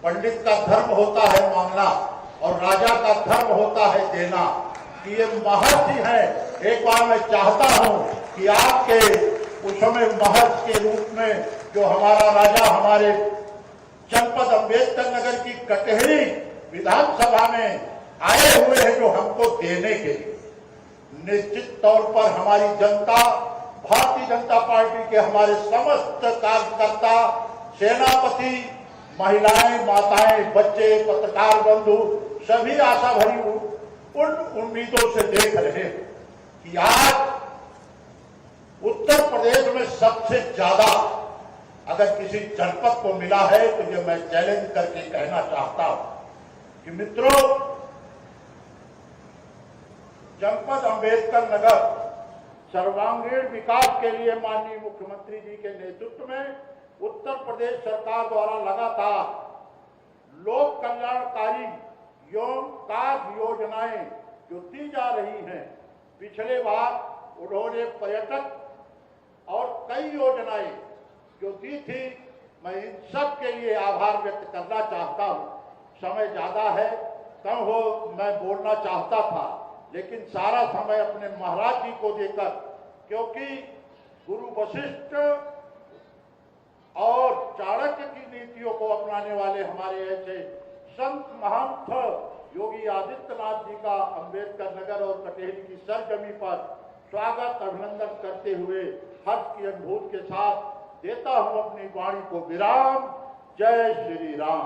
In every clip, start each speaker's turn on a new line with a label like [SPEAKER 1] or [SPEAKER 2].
[SPEAKER 1] पंडित का धर्म होता है मांगना और राजा का धर्म होता है देना, कि ये महर्षि है। एक बार मैं चाहता हूं कि आपके उस समय महर्षि के रूप में जो हमारा राजा हमारे जनपद अम्बेडकर नगर की कटहरी विधानसभा में आए हुए हैं जो हमको देने के लिए, निश्चित तौर पर हमारी जनता, भारतीय जनता पार्टी के हमारे समस्त कार्यकर्ता, सेनापति, महिलाएं, माताएं, बच्चे, पत्रकार बंधु सभी आशा भरी उन उम्मीदों से देख रहे हैं कि आज उत्तर प्रदेश में सबसे ज्यादा अगर किसी जनपद को मिला है तो ये मैं चैलेंज करके कहना चाहता हूं कि मित्रों, जनपद अम्बेडकर नगर सर्वांगीण विकास के लिए माननीय मुख्यमंत्री जी के नेतृत्व में उत्तर प्रदेश सरकार द्वारा लगातार लोक कल्याणकारी एवं कार्य योजनाएं जो दी जा रही हैं। पिछले बार उन्होंने पर्यटक और कई योजनाएं जो दी थी, मैं इन सब के लिए आभार व्यक्त करना चाहता हूं। समय ज्यादा है, कम हो मैं बोलना चाहता था, लेकिन सारा समय अपने महाराज जी को देकर, क्योंकि गुरु वशिष्ठ और चाणक्य की नीतियों को अपनाने वाले हमारे ऐसे संत महंत योगी आदित्यनाथ जी का अम्बेडकर नगर और कटहरी की सरजमी पर स्वागत अभिनंदन करते हुए हर्ष की अनुभूति के साथ देता हूं अपनी वाणी को विराम। जय श्री राम।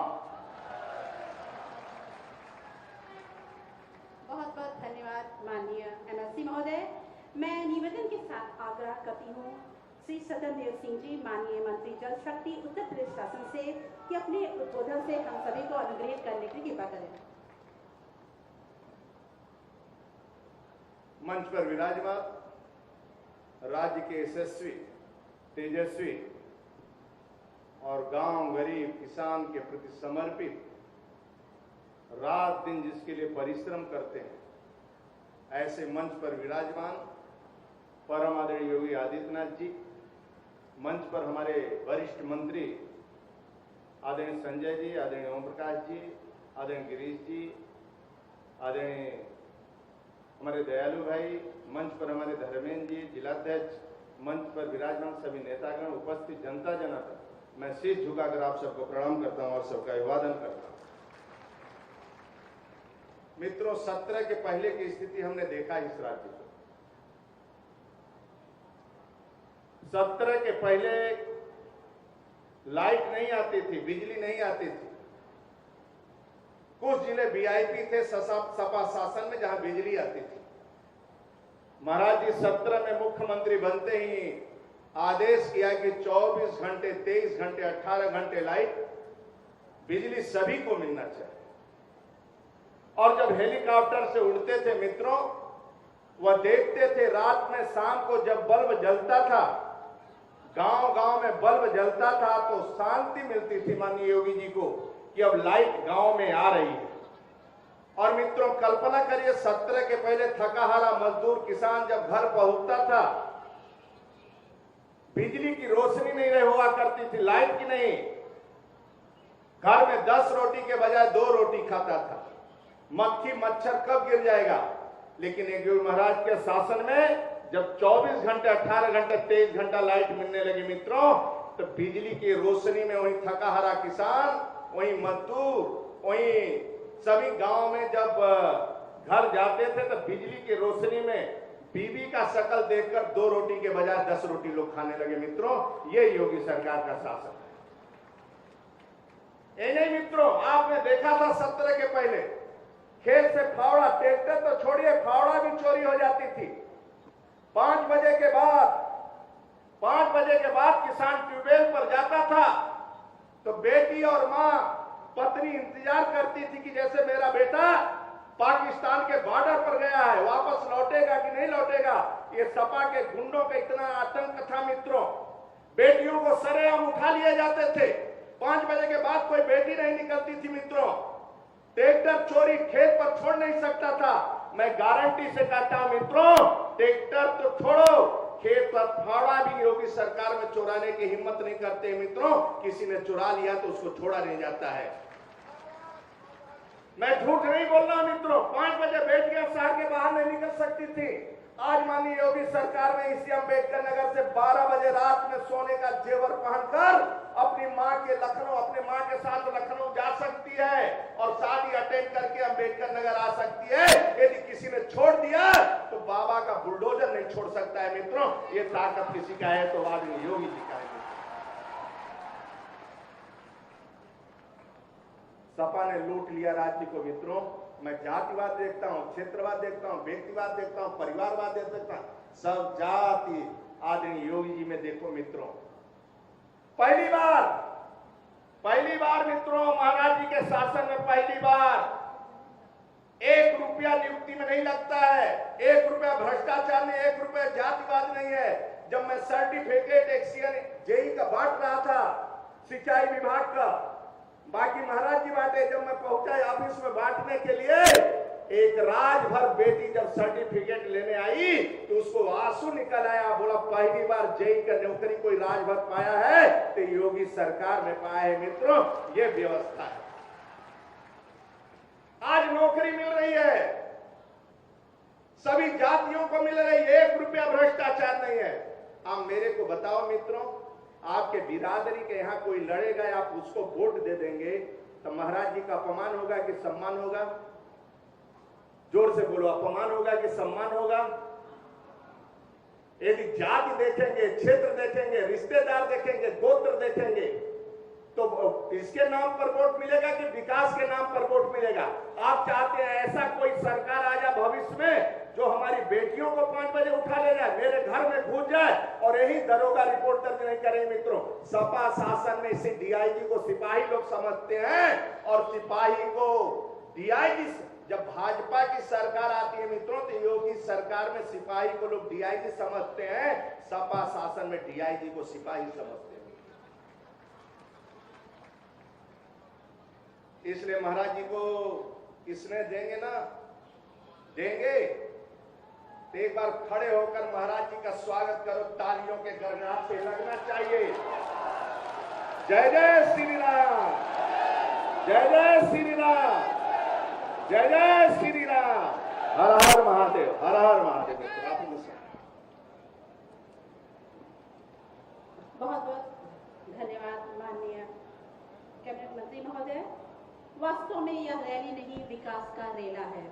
[SPEAKER 2] बहुत बहुत धन्यवाद माननीय एमएलसी महोदय। मैं निवेदन के साथ आग्रह करती हूँ श्री सत्यदेव सिंह जी, माननीय मंत्री जल शक्ति उत्तर प्रदेश शासन से, कि अपने उद्बोधन से हम सभी को अनुग्रहित करने की कृपा करें।
[SPEAKER 3] मंच पर विराजमान राज्य के यशस्वी, तेजस्वी और गांव गरीब किसान के प्रति समर्पित, रात दिन जिसके लिए परिश्रम करते हैं, ऐसे मंच पर विराजमान परम आदरणीय योगी आदित्यनाथ जी, मंच पर हमारे वरिष्ठ मंत्री आदरणीय संजय जी, आदरणीय ओम प्रकाश जी, आदरणीय गिरीश जी, आदरणीय हमारे दयालु भाई, मंच पर हमारे धर्मेंद्र जी जिलाध्यक्ष, मंच पर विराजमान सभी नेतागण, उपस्थित जनता जनार्दन, मैं शीश झुकाकर आप सबको प्रणाम करता हूं और सबका अभिवादन करता हूं। मित्रों, 17 के पहले की स्थिति हमने देखा इस राज्य को। 17 के पहले लाइट नहीं आती थी, बिजली नहीं आती थी। कुछ जिले वीआईपी थे सपा शासन में, जहां बिजली आती थी। महाराज जी 17 में मुख्यमंत्री बनते ही आदेश किया कि 24 घंटे, 23 घंटे, 18 घंटे लाइट, बिजली सभी को मिलना चाहिए। और जब हेलीकॉप्टर से उड़ते थे मित्रों, वह देखते थे रात में, शाम को जब बल्ब जलता था, गांव गांव में बल्ब जलता था, तो शांति मिलती थी माननीय योगी जी को कि अब लाइट गांव में आ रही है। और मित्रों, कल्पना करिए 17 के पहले थकाहारा मजदूर किसान जब घर पहुंचता था, बिजली की रोशनी नहीं हुआ करती थी, लाइट की नहीं, घर में 10 रोटी के बजाय 2 रोटी खाता था। मक्खी मच्छर कब गिर जाएगा। लेकिन एक गुरु महाराज के शासन में जब 24 घंटे, 18 घंटे, 23 घंटा लाइट मिलने लगी मित्रों, तो बिजली की रोशनी में वही थकाहारा किसान, वही मजदूर, वही सभी गांव में जब घर जाते थे तो बिजली की रोशनी में बीबी का शक्ल देखकर 2 रोटी के बजाय 10 रोटी लोग खाने लगे। मित्रों, ये योगी सरकार का शासन है। ये नहीं मित्रों, आपने देखा था 17 के पहले खेत से फावड़ा, ट्रैक्टर तो छोड़िए, फावड़ा भी चोरी हो जाती थी। 5 बजे के बाद किसान ट्यूबवेल पर जाता था तो बेटी और मां, पत्नी इंतजार करती थी कि जैसे मेरा बेटा पाकिस्तान के बॉर्डर पर गया है, वापस लौटेगा कि नहीं लौटेगा। ये सपा के गुंडों का इतना आतंक था मित्रों, बेटियों को सरेआम उठा लिए जाते थे। 5 बजे के बाद कोई बेटी नहीं निकलती थी मित्रों। ट्रैक्टर चोरी खेत पर छोड़ नहीं सकता था। मैं गारंटी से कहता हूं मित्रों, ट्रैक्टर तो छोड़ो, खेत पर फावड़ा भी योगी सरकार में चुराने की हिम्मत नहीं करते मित्रों। किसी ने चुरा लिया तो उसको छोड़ा नहीं जाता है। मैं झूठ नहीं बोल रहा मित्रों। 5 बजे बेटियां शहर के बाहर नहीं निकल सकती थी। आज माननीय योगी सरकार ने इसी अम्बेडकर नगर से 12 बजे रात में सोने का जेवर पहनकर अपनी मां के लखनऊ, अपने मां के साथ लखनऊ जा सकती है और शादी अटेंड करके अम्बेडकर नगर आ सकती है। यदि किसी ने छोड़ दिया तो बाबा का बुलडोजर नहीं छोड़ सकता है मित्रों। ये ताकत किसी का है तो आदरणीय योगी जी का है। सपा ने लूट लिया राज्य को मित्रों। मैं जातिवाद देखता हूं, क्षेत्रवाद देखता हूं, व्यक्तिवाद देखता हूं, परिवारवाद देखता हूं, सब जाति आदरणीय योगी जी में देखो मित्रों। पहली बार मित्रों महाराज जी के शासन में पहली बार 1 रुपया नियुक्ति में नहीं लगता है, 1 रुपया भ्रष्टाचार नहीं, 1 रुपया जातिवाद नहीं है। जब मैं सर्टिफिकेट एक्सीएन जेई का बांट रहा था सिंचाई विभाग का, बाकी महाराज जी बांटे, जब मैं पहुंचा ऑफिस में बांटने के लिए, एक राजभर बेटी जब सर्टिफिकेट लेने आई तो उसको आंसू निकल आया। बोला पहली बार जेई का नौकरी कोई राजभर पाया है तो योगी सरकार में पाया है मित्रों। ये व्यवस्था है। आज नौकरी मिल रही है, सभी जातियों को मिल रही है, 1 रुपया भ्रष्टाचार नहीं है। आप मेरे को बताओ मित्रों, आपके बिरादरी के यहां कोई लड़ेगा, आप उसको वोट दे देंगे तो महाराज जी का अपमान होगा कि सम्मान होगा? जोर से बोलो, अपमान होगा कि सम्मान होगा? यदि जाति देखेंगे, क्षेत्र देखेंगे, रिश्तेदार देखेंगे, गोत्र देखेंगे तो इसके नाम पर वोट मिलेगा कि विकास के नाम पर वोट मिलेगा? आप चाहते हैं ऐसा कोई सरकार आ जाए भविष्य में जो हमारी बेटियों को 5 बजे उठा ले जाए, मेरे घर में घुस जाए और यही दरोगा रिपोर्ट दर्ज नहीं करे मित्रों। सपा शासन में इसी डीआईजी को सिपाही लोग समझते हैं और सिपाही को डीआईजी। जब भाजपा की सरकार आती है मित्रों तो योगी सरकार में सिपाही को लोग डीआईजी समझते हैं, सपा शासन में डीआईजी को सिपाही समझते हैं। इसलिए महाराज जी को किसने देंगे ना देंगे तो एक बार खड़े होकर महाराज जी का स्वागत करो, तालियों के गड़गड़ाहट से लगना चाहिए। जय जय श्री राम, जय जय श्री राम, जय जय श्री राम। हर हर महादेव, हर हर महादेव।
[SPEAKER 2] बहुत बहुत धन्यवाद माननीय कैबिनेट मंत्री महोदय। वास्तव में यह रैली नहीं, विकास का रेला है।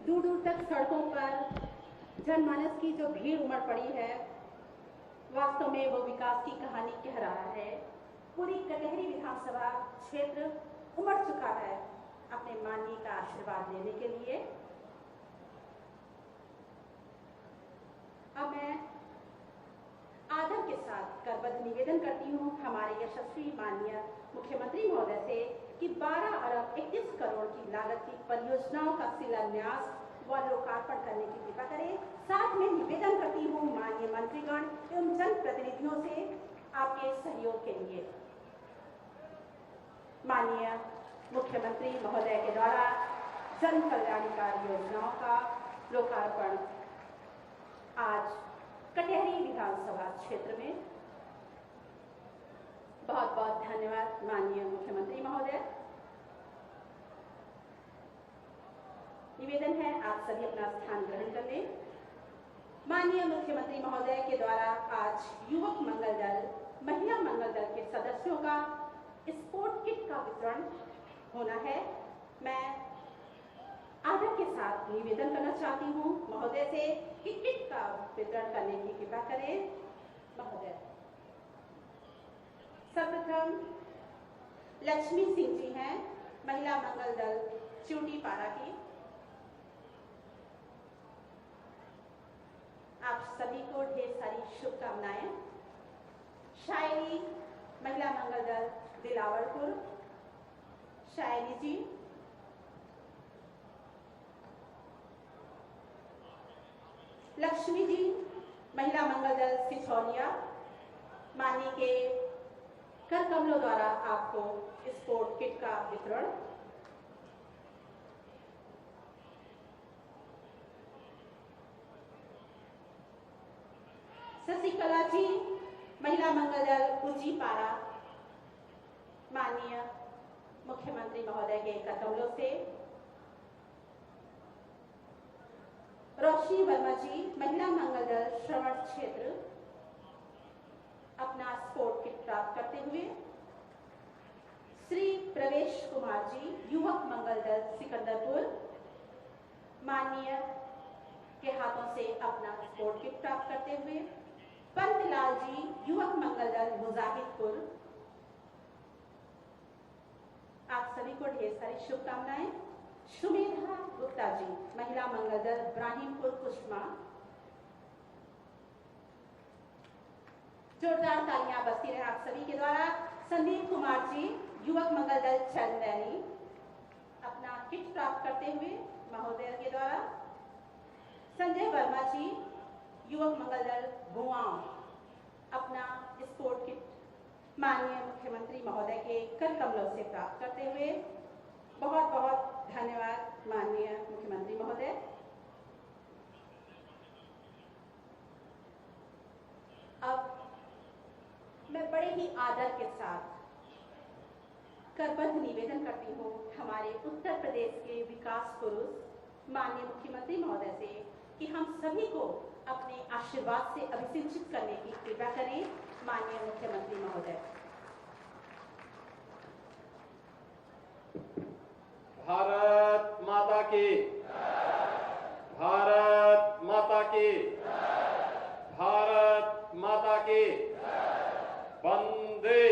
[SPEAKER 2] दूर दूर तक सड़कों पर जनमानस की जो भीड़ उमड़ पड़ी है, वास्तव में वो विकास की कहानी कह रहा है। पूरी कटहरी विधानसभा क्षेत्र उमड़ चुका है अपने माननीय का आशीर्वाद लेने के लिए। अब मैं आदर के साथ करबद्ध निवेदन करती हूँ हमारे यशस्वी माननीय मुख्यमंत्री महोदय से कि 12 अरब 31 करोड़ की लागत की परियोजनाओं का शिलान्यास व लोकार्पण करने की कृपा करें। साथ में निवेदन करती हूँ माननीय मंत्रीगण एवं जनप्रतिनिधियों से आपके सहयोग के लिए। माननीय मुख्यमंत्री महोदय के द्वारा जन कल्याणकारी योजनाओं का लोकार्पण आज कटहरी विधानसभा क्षेत्र में। बहुत बहुत धन्यवाद माननीय मुख्यमंत्री महोदय। निवेदन है आप सभी अपना स्थान ग्रहण कर लें। माननीय मुख्यमंत्री महोदय के द्वारा आज युवक मंगल दल, महिला मंगल दल के सदस्यों का स्पोर्ट किट का वितरण होना है। मैं आदर के साथ निवेदन करना चाहती हूँ महोदय से कि किट का वितरण करने की कृपा करें महोदय। सर्वप्रथम लक्ष्मी सिंह जी हैं, महिला मंगल दल चूटीपाड़ा की। आप सभी को ढेर सारी शुभकामनाएं। शायरी महिला मंगल दल दिलावरपुर, शायरी जी। लक्ष्मी जी महिला मंगल दल सिछौलिया, माननीय के कर कमलों द्वारा आपको स्पोर्ट किट का वितरण। शशिकला जी महिला मंगल दल उजीपाड़ा, माननीय मुख्यमंत्री महोदय के कर कमलों से रोशनी वर्मा जी, महिला मंगल दल श्रवण क्षेत्र, अपना स्पोर्ट किट प्राप्त करते हुए। श्री प्रवेश कुमार जी, युवक मंगल दल सिकंदरपुर, माननीय के हाथों से अपना स्पोर्ट किट प्राप्त करते हुए। पंतलाल जी, युवक मंगल दल मुजाहिदपुर, आप सभी को ढेर सारी शुभकामनाएं। सुमेधा गुप्ता जी, महिला मंगल दल इब्राहिमपुर कुशमा, जोरदार तालियां बजती रहे आप सभी के द्वारा। संदीप कुमार जी, युवक मंगल दल चंदैनी, अपना किट प्राप्त करते हुए महोदय के द्वारा। संजय वर्मा जी, युवक मंगल दल गुआंव, अपना स्पोर्ट किट माननीय मुख्यमंत्री महोदय के कर कमलों से प्राप्त करते हुए। बहुत बहुत धन्यवाद माननीय मुख्यमंत्री महोदय। अब मैं बड़े ही आदर के साथ करबद्ध निवेदन करती हूँ हमारे उत्तर प्रदेश के विकास पुरुष माननीय मुख्यमंत्री महोदय से कि हम सभी को अपने आशीर्वाद से अभिषेचित करने की कृपा करें। माननीय मुख्यमंत्री महोदय।
[SPEAKER 3] भारत माता की, भारत माता की, भारत माता की। वंदे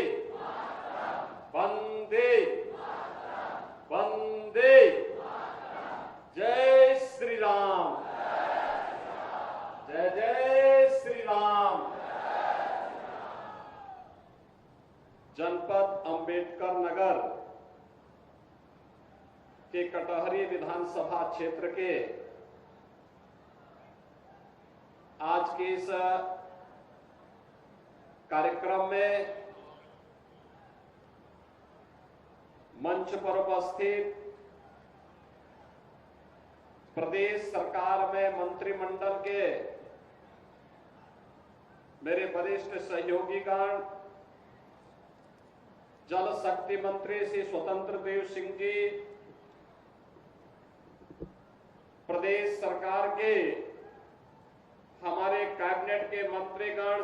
[SPEAKER 3] वंदे वंदे। जय श्री राम, जय जय श्री राम। जनपद अंबेडकर नगर के कटहरी विधानसभा क्षेत्र के आज के इस कार्यक्रम में मंच पर उपस्थित प्रदेश सरकार में मंत्रिमंडल के मेरे वरिष्ठ सहयोगीगण, जल शक्ति मंत्री श्री स्वतंत्र देव सिंह जी, प्रदेश सरकार के हमारे कैबिनेट के मंत्रीगण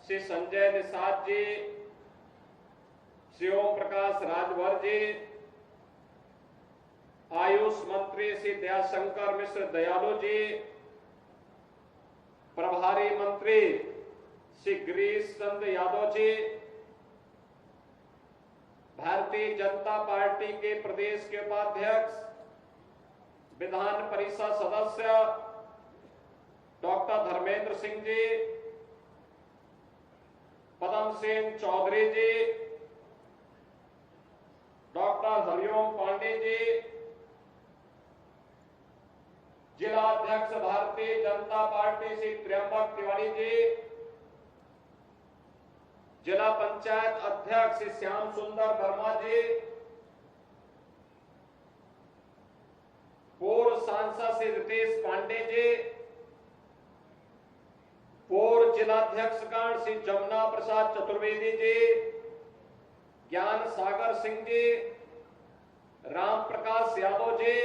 [SPEAKER 3] श्री संजय निषाद जी, श्री ओम प्रकाश राजभर जी, आयुष मंत्री श्री दयाशंकर मिश्र दयालु जी, प्रभारी मंत्री श्री गिरीश चंद्र यादव जी, भारतीय जनता पार्टी के प्रदेश के उपाध्यक्ष विधान परिषद सदस्य डॉक्टर धर्मेंद्र सिंह जी, पदम सिंह चौधरी जी, डॉक्टर हरिओम पांडे जी, जिला अध्यक्ष भारतीय जनता पार्टी श्री त्र्यंबक तिवारी जी, जिला पंचायत अध्यक्ष श्री श्याम सुंदर वर्मा जी, पूर्व सांसद श्री रितेश पांडे जी, पूर्व जिलाध्यक्षगण श्री जमुना प्रसाद चतुर्वेदी जी, ज्ञान सागर सिंह जी, राम प्रकाश यादव जी,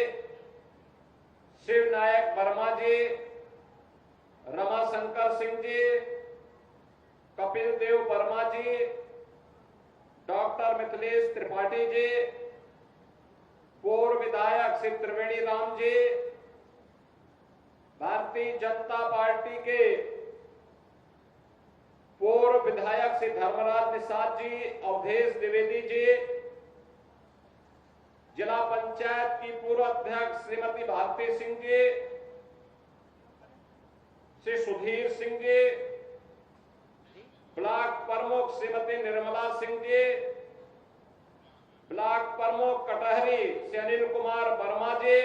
[SPEAKER 3] शिव नायक वर्मा जी, रमाशंकर सिंह जी, कपिल देव वर्मा जी, डॉक्टर मिथिलेश त्रिपाठी जी, पूर्व विधायक श्री त्रिवेणी राम जी, भारतीय जनता पार्टी के पूर्व विधायक श्री धर्मराज निषाद जी, अवधेश द्विवेदी जी, जिला पंचायत की पूर्व अध्यक्ष श्रीमती भारती सिंह जी, श्री सुधीर सिंह जी, ब्लॉक प्रमुख श्रीमती निर्मला सिंह जी, ब्लॉक प्रमुख कटहरी श्री अनिल कुमार वर्मा जी,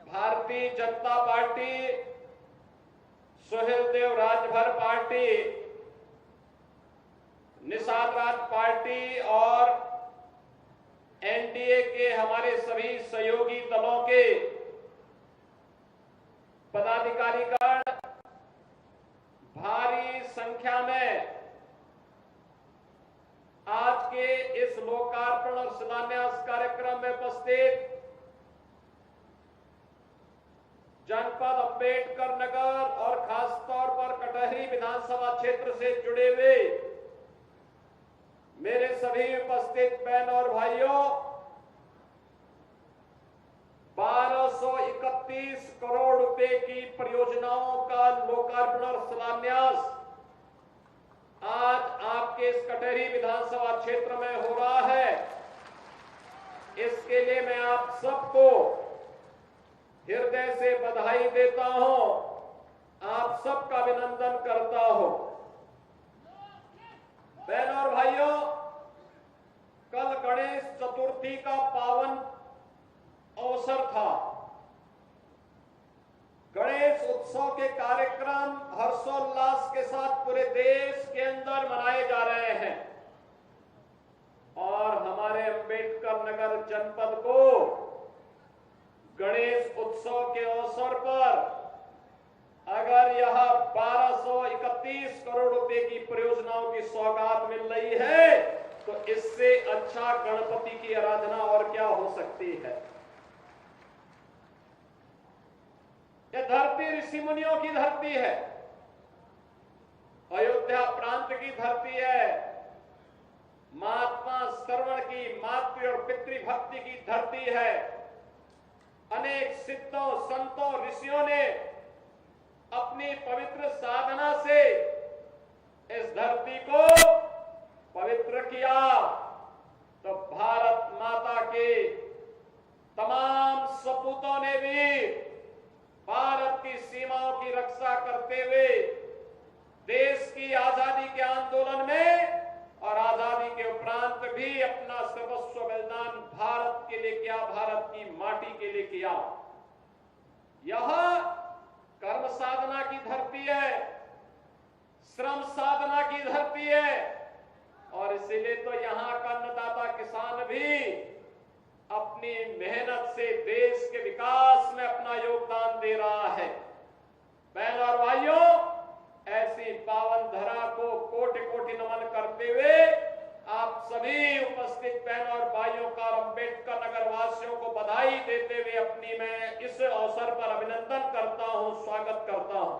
[SPEAKER 3] Bharatiya Janata party Suhel Dev Rajbhar party, Nishad Raj party और एनडीए के हमारे सभी सहयोगी दलों के पदाधिकारीगण, भारी संख्या में आज के इस लोकार्पण और शिलान्यास कार्यक्रम में उपस्थित
[SPEAKER 4] जनपद अंबेडकर नगर और खासतौर पर कटहरी विधानसभा क्षेत्र से जुड़े हुए मेरे सभी उपस्थित बहन और भाइयों, 1231 करोड़ रुपए की परियोजनाओं का लोकार्पण और शिलान्यास आज आपके इस कटहरी विधानसभा क्षेत्र में हो रहा है। इसके लिए मैं आप सबको हृदय से बधाई देता हूं, आप सबका अभिनंदन करता हूं। बहनों और भाइयों, कल गणेश चतुर्थी का पावन अवसर था। गणेश उत्सव के कार्यक्रम हर्षोल्लास के साथ पूरे देश के अंदर मनाए जा रहे हैं और हमारे अंबेडकर नगर जनपद को गणेश उत्सव के अवसर पर अगर यह 1231 करोड़ रुपए की परियोजनाओं की सौगात मिल रही है तो इससे अच्छा गणपति की आराधना और क्या हो सकती है। यह धरती ऋषि मुनियों की धरती है, अयोध्या प्रांत की धरती है, महात्मा श्रवण की, मातृ और पितृभक्ति की धरती है। अनेक सिद्धों, संतों, ऋषियों ने अपनी पवित्र साधना से इस धरती को पवित्र किया, तो भारत माता के तमाम सपूतों ने भी भारत की सीमाओं की रक्षा करते हुए देश की आजादी के आंदोलन में और आजादी के उपरांत भी अपना सर्वस्व बलिदान भारत के लिए किया, भारत की माटी के लिए किया। यह कर्म साधना की धरती है, श्रम साधना की धरती है और इसीलिए तो यहां का अन्नदाता किसान भी अपनी मेहनत से देश के विकास में अपना योगदान दे रहा है। बहनों और भाइयों, ऐसी पावन धरा को कोटि कोटि नमन करते हुए आप सभी उपस्थित बहनों और भाइयों का अंबेडकर नगर वासियों को बधाई देते हुए अपनी मैं इस अवसर पर अभिनंदन करता हूं, स्वागत करता हूं।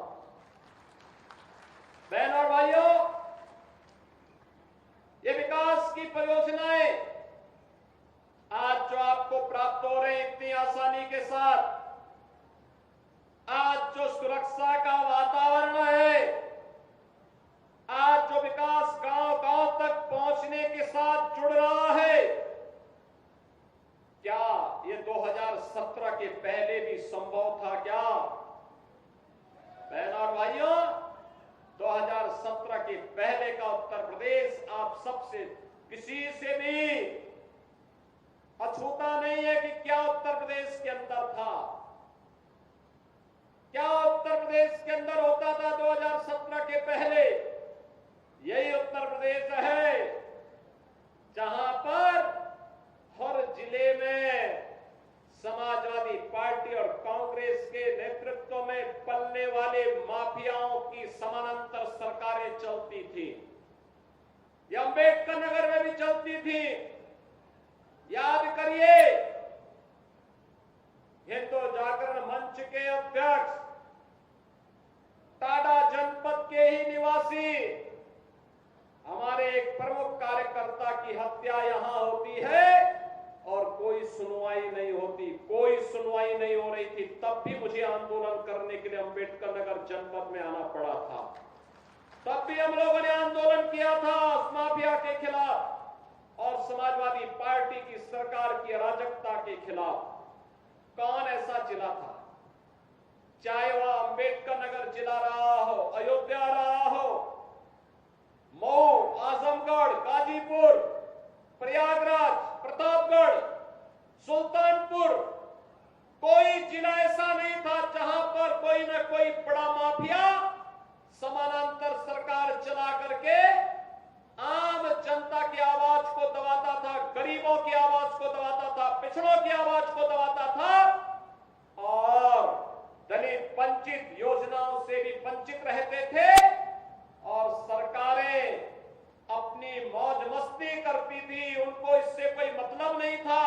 [SPEAKER 4] बहनों और भाइयों, ये विकास की परियोजनाएं आज जो आपको प्राप्त हो रहे हैं इतनी आसानी के साथ, आज जो सुरक्षा का वातावरण है, आज जो विकास गांव-गांव तक पहुंचने के साथ जुड़ रहा है, क्या ये 2017 के पहले भी संभव था क्या? बहनों और भाइयों, 2017 के पहले का उत्तर प्रदेश आप सबसे किसी से भी अछूता नहीं है कि क्या उत्तर प्रदेश के अंदर था, क्या उत्तर प्रदेश के अंदर होता था 2017 के पहले। यही उत्तर प्रदेश है जहां पर हर जिले में समाजवादी पार्टी और कांग्रेस के नेतृत्व में पलने वाले माफियाओं की समानांतर सरकारें चलती थी। ये अंबेडकर नगर में भी चलती थी। याद करिए, हिंदू जागरण मंच के अध्यक्ष, टाडा जनपद के ही निवासी हमारे एक प्रमुख कार्यकर्ता की हत्या यहां होती है और कोई सुनवाई नहीं होती, कोई सुनवाई नहीं हो रही थी। तब भी मुझे आंदोलन करने के लिए अंबेडकर नगर जनपद में आना पड़ा था। तब भी हम लोगों ने आंदोलन किया था उस माफिया के खिलाफ और समाजवादी पार्टी की सरकार की अराजकता के खिलाफ। कौन ऐसा जिला था, चाहे वह अंबेडकर नगर जिला रहा हो, अयोध्या रहा हो, मऊ, आजमगढ़, गाजीपुर, प्रयागराज, प्रतापगढ़, सुल्तानपुर, कोई जिला ऐसा नहीं था जहां पर कोई न कोई बड़ा माफिया समानांतर सरकार चला करके आम जनता की आवाज को दबाता था, गरीबों की आवाज को दबाता था, पिछड़ों की आवाज को दबाता था और दलित वंचित योजनाओं से भी वंचित रहते थे और सरकारें अपनी मौज मस्ती करती थी, उनको इससे कोई मतलब नहीं था।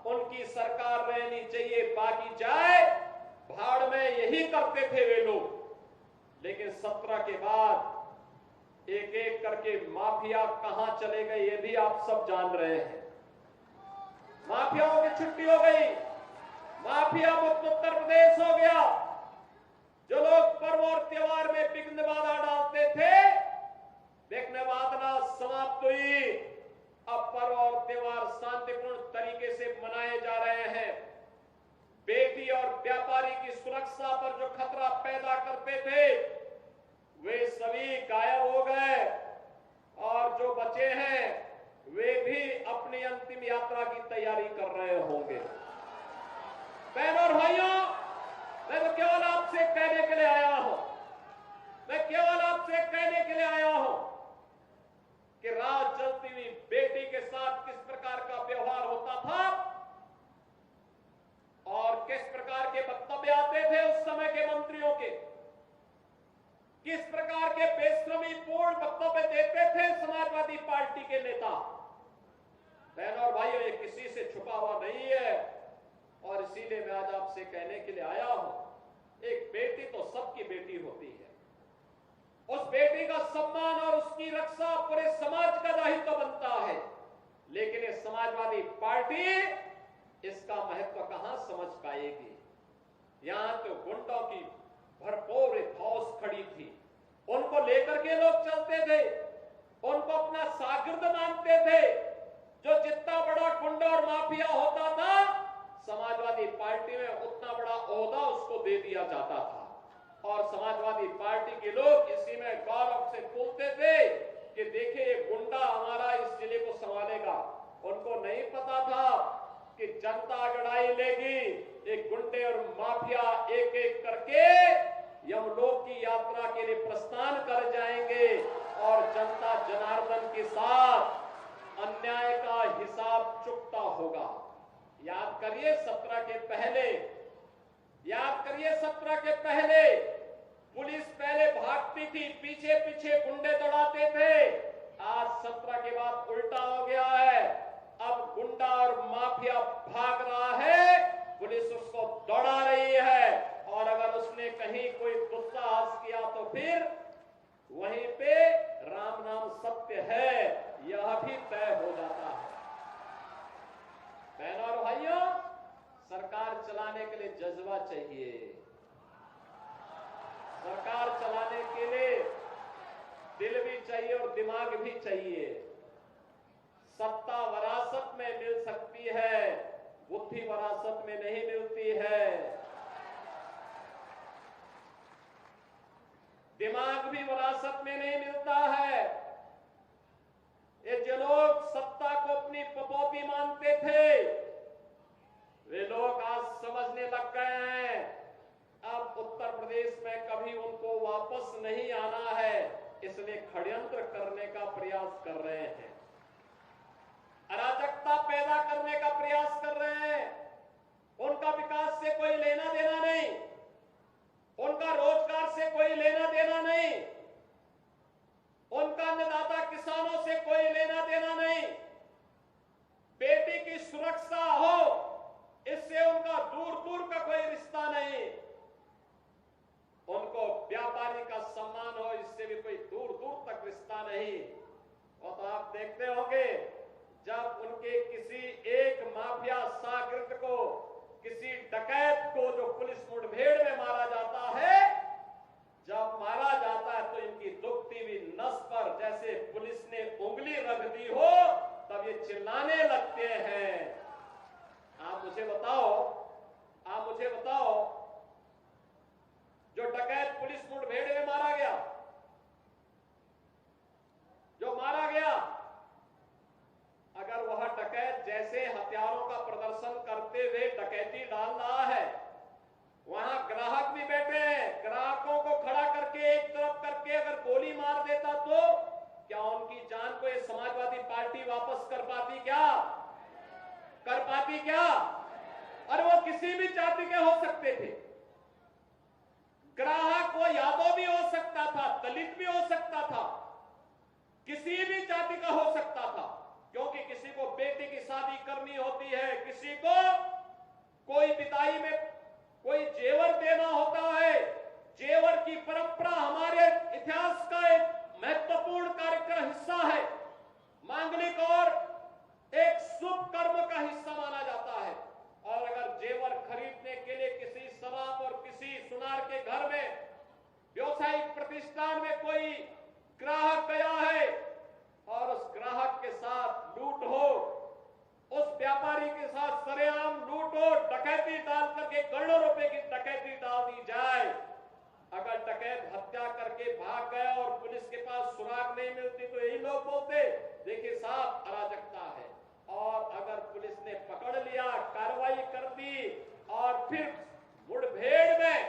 [SPEAKER 4] उनकी सरकार रहनी चाहिए, बाकी जाए भाड़ में यही करते थे वे लोग। लेकिन 17 के बाद एक एक करके माफिया कहां चले गए ये भी आप सब जान रहे हैं। माफियाओं की छुट्टी हो गई, माफिया मुक्त उत्तर प्रदेश हो गया। जो लोग पर्व और त्योहार में विघ्न बाधा डालते थे, विघ्न बाधा समाप्त हुई। अब पर्व और त्योहार शांतिपूर्ण तरीके से मनाए जा रहे हैं। बेटी और व्यापारी की सुरक्षा पर जो खतरा पैदा करते थे वे सभी गायब हो गए, और जो बचे हैं वे भी अपनी अंतिम यात्रा की तैयारी कर रहे होंगे। बहनों और भाइयों, मैं तो केवल आपसे कहने के लिए आया हूं, मैं केवल आपसे कहने के लिए आया हूं कि रात जलती हुई बेटी के साथ किस प्रकार का व्यवहार होता था और किस प्रकार के वक्तव्य आते थे उस समय के मंत्रियों के, किस प्रकार के बेशर्मी पूर्ण वक्तव्य देते थे समाजवादी पार्टी के नेता। बहनों और भाइयों, ये किसी से छुपा हुआ नहीं है, और इसीलिए मैं आज आपसे कहने के लिए आया हूं, एक बेटी तो सबकी बेटी होती है। उस बेटी का सम्मान और उसकी रक्षा पूरे समाज का दायित्व बनता है। लेकिन ये समाजवादी पार्टी इसका महत्व कहां समझ पाएगी। यहां तो गुंडों की भरपूर फौज खड़ी थी, उनको लेकर के लोग चलते थे, उनको अपना शागिर्द मानते थे। जो जितना बड़ा गुंडा और माफिया होता था, समाजवादी पार्टी में उतना बड़ा ओहदा उसको दे दिया जाता था, और समाजवादी पार्टी के लोग इसी में गौरव से बोलते थे कि देखिए ये गुंडा हमारा इस जिले को संभालेगा। उनको नहीं पता था कि जनता लड़ाई लेगी, एक गुंडे और माफिया एक एक करके यमलोक की यात्रा के लिए प्रस्थान कर जाएंगे, और जनता जनार्दन के साथ अन्याय का हिसाब चुकता होगा। याद करिए 17 के पहले, याद करिए 17 के पहले पुलिस पहले भागती थी, पीछे पीछे गुंडे दौड़ाते थे। आज 17 के बाद उल्टा हो गया है, अब गुंडा और माफिया भाग रहा है, पुलिस उसको दौड़ा रही है, और अगर उसने कहीं कोई दुस्साहस किया तो फिर वहीं पे राम नाम सत्य है यह भी तय हो जाता है। बहनों और भाइयों, सरकार चलाने के लिए जज्बा चाहिए, सरकार चलाने के लिए दिल भी चाहिए और दिमाग भी चाहिए। सत्ता विरासत में मिल सकती है, बुद्धि विरासत में नहीं मिलती है, दिमाग भी विरासत में नहीं मिलता है। ये जो लोग सत्ता को अपनी पपौती मानते थे, वे लोग आज समझने लग गए हैं अब उत्तर प्रदेश में कभी उनको वापस नहीं आना है, इसलिए षड्यंत्र करने का प्रयास कर रहे हैं, अराजकता पैदा करने का प्रयास कर रहे हैं। उनका विकास से कोई लेना देना नहीं, उनका रोजगार से कोई लेना देना नहीं, उनका अन्नदाता किसानों से कोई लेना देना नहीं। बेटी की सुरक्षा हो, इससे उनका दूर दूर का कोई रिश्ता नहीं। उनको व्यापारी का सम्मान हो, इससे भी कोई दूर दूर तक रिश्ता नहीं। और तो आप देखते होंगे जब उनके किसी एक माफिया शागिर्द को, किसी डकैत को जो पुलिस मुठभेड़ में मारा जाता है, जब मारा जाता है तो इनकी दुखती हुई नस पर जैसे पुलिस ने उंगली रख दी हो, तब ये चिल्लाने लगते हैं। आप मुझे बताओ जो डकैत पुलिस मुठभेड़ में मारा गया, जो मारा गया, अगर वह डकैत जैसे हथियारों का प्रदर्शन करते हुए डकैती डाल रहा है, वहां ग्राहक भी बैठे हैं, ग्राहकों को खड़ा करके एक तरफ करके अगर गोली मार देता तो क्या उनकी जान को ये समाजवादी पार्टी वापस कर पाती क्या? कर पाती क्या? और वो किसी भी जाति के हो सकते थे। ग्राहक वो यादव भी हो सकता था, दलित भी हो सकता था, किसी भी जाति का हो सकता था, क्योंकि किसी को बेटी की शादी करनी होती है, किसी को कोई विदाई में कोई जेवर देना होता है। जेवर की परंपरा हमारे इतिहास का एक महत्वपूर्ण कार्य का हिस्सा है, मांगलिक और एक शुभ कर्म का हिस्सा माना जाता है। और अगर जेवर खरीदने के लिए किसी शराब और किसी सुनार के घर में व्यवसायिक प्रतिष्ठान में कोई ग्राहक गया है और उस ग्राहक के साथ लूट हो, उस व्यापारी के साथ सरेआम लूट हो, डकैती डाल करके करोड़ों रुपए की डकैती डाल दी जाए, अगर डकैत हत्या करके भाग गया और पुलिस के पास सुराग नहीं मिलती तो यही लोग बोलते देखिए साहब अराजकता है। और अगर पुलिस ने पकड़ लिया, कार्रवाई कर दी और फिर मुठभेड़ में,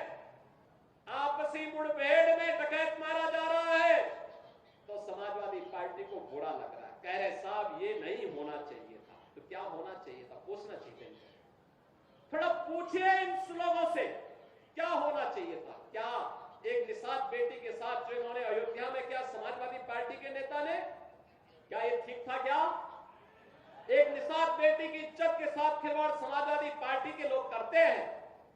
[SPEAKER 4] आपसी मुठभेड़ में डकैत मारा जा रहा है तो समाजवादी पार्टी को बुरा लग रहा है, कह रहे साहब ये नहीं होना चाहिए था। तो क्या होना चाहिए था, पूछना चाहिए। थोड़ा पूछिए इन लोगों से क्या होना चाहिए था। क्या एक निषाद बेटी के साथ जो इन्होंने अयोध्या में, क्या समाजवादी पार्टी के नेता ने, क्या ये ठीक था? क्या एक निषाद बेटी की इज्जत के साथ खिलवाड़ समाजवादी पार्टी के लोग करते हैं?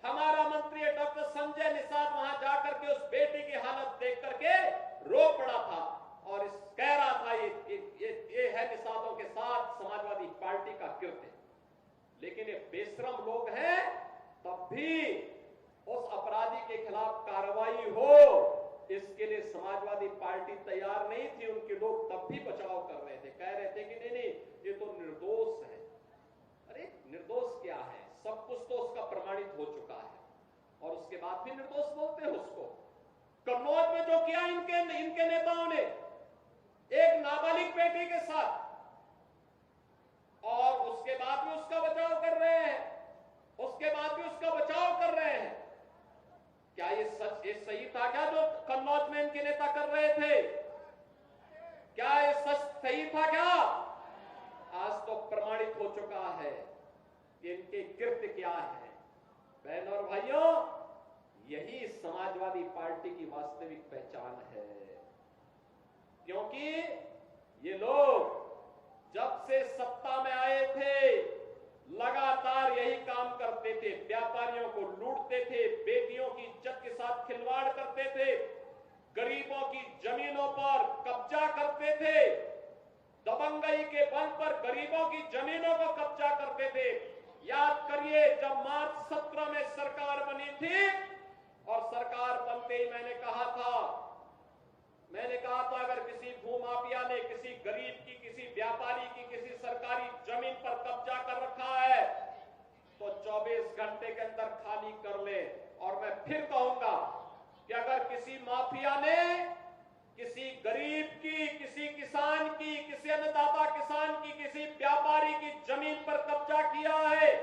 [SPEAKER 4] हमारा मंत्री डॉक्टर संजय निषाद वहां जाकर के उस बेटी की हालत देख करके रो पड़ा था और इस कह रहा था ये है निषादों के साथ समाजवादी पार्टी का कृत्य। लेकिन ये बेशरम लोग हैं, तब भी उस अपराधी के खिलाफ कार्रवाई हो इसके लिए समाजवादी पार्टी तैयार नहीं थी। उनके लोग तब भी बचाव कर रहे थे, कह रहे थे कि नहीं नहीं ये तो निर्दोष है। अरे निर्दोष क्या है, सब कुछ तो उसका प्रमाणित हो चुका है और उसके बाद भी निर्दोष बोलते हैं उसको। कन्नौज में जो किया इनके नेताओं ने एक नाबालिग बेटी के साथ, और उसके बाद भी उसका बचाव कर रहे हैं, उसके बाद भी उसका बचाव कर रहे हैं। क्या ये सही था क्या जो कन्नौज में इनके नेता कर रहे थे? क्या ये सही था क्या? आज तो प्रमाणित हो चुका है कि इनके कृत्य क्या है। बहनों और भाइयों, यही समाजवादी पार्टी की वास्तविक पहचान है, क्योंकि ये लोग जब से सत्ता में आए थे लगातार यही काम करते थे। व्यापारियों को लूटते थे, बेटियों की इज्जत के साथ खिलवाड़ करते थे, गरीबों की जमीनों पर कब्जा करते थे, दबंगई के बल पर गरीबों की जमीनों को कब्जा करते थे। याद करिए जब मार्च 17 में सरकार बनी थी और सरकार बनते ही मैंने कहा था अगर किसी भूमाफिया ने किसी गरीब की, किसी व्यापारी की, किसी सरकारी जमीन पर कब्जा कर रखा है तो 24 घंटे के अंदर खाली कर ले। और मैं फिर कहूंगा कि अगर किसी माफिया ने किसी गरीब की, किसी किसान की, किसी अन्नदाता किसान की, किसी व्यापारी की जमीन पर कब्जा किया है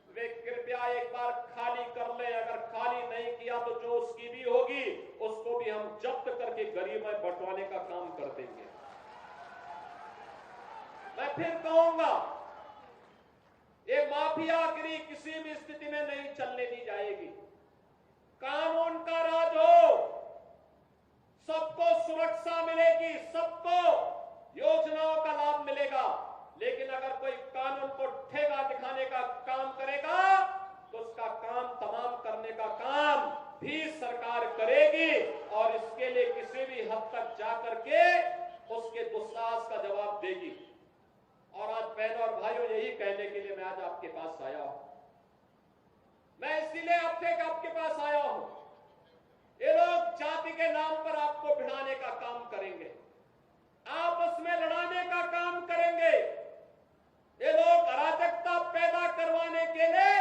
[SPEAKER 4] वे कृपया एक बार खाली कर ले। अगर खाली नहीं किया तो जो उसकी भी होगी उसको भी हम जब्त करके गरीब में बंटवाने का काम कर देंगे। मैं फिर कहूंगा ये माफियागिरी किसी भी स्थिति में नहीं चलने दी जाएगी। कानून का राज हो, सबको सुरक्षा मिलेगी, सबको योजनाओं का लाभ मिलेगा। लेकिन अगर कोई कानून को ठेगा दिखाने का काम करेगा तो उसका काम तमाम करने का काम भी सरकार करेगी और इसके लिए किसी भी हद तक जाकर के उसके दुस्साहस का जवाब देगी। और आज बहनों और भाइयों यही कहने के लिए मैं आज आपके पास आया हूं। मैं इसीलिए आपके पास आया हूं। ये लोग जाति के नाम पर आपको भिड़ाने का काम करेंगे, आपस में लड़ाने का काम करेंगे। ये लोग अराजकता पैदा करवाने के लिए,